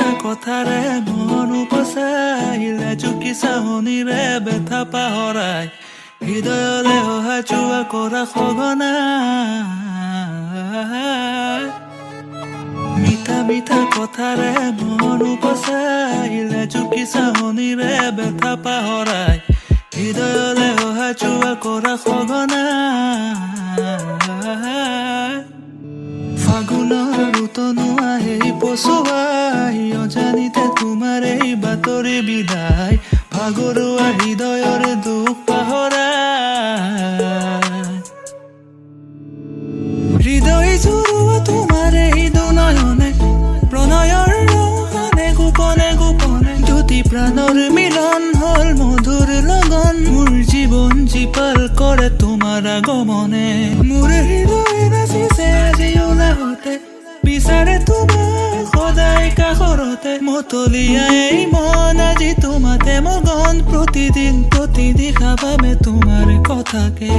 মিঠা কথাৰে মন উপচাইলে চুকি চাহনিৰে বেথা পাহৰাই হৃদয়লে অহা চোৱা কৰা সঘনা মিঠা মিঠা কথাৰে মন উপচাইলে চুকি চাহনিৰে বেথা পাহৰাই হৃদয়লে অহা চোৱা কৰা সঘনা ফাগুনৰ ৰুতনো আহে পচুৱাই অজানিতে তোমাৰ এই বাতৰি বিদায় ভাগৰুৱা হৃদয়ৰ দুখ পাহৰাই হৃদয় জুৰুৱা তোমাৰ এই দুনয়নে প্ৰণয়ৰ ৰঙে গোপনে গোপনে দুটি প্ৰাণৰ মিলন হল মধুৰ লগন মোৰ জীৱন জীপাল কৰে তোমাৰ আগমনে মোৰ হৃদয় নাচিছে আজি ওলাহতে বিচাৰে তোমাক সদায় কাষৰতে মতলীয়াই মন আজি তোমাতে মগন প্ৰতিদিন প্ৰতিদিশা ভাবে তোমাৰ কথাকে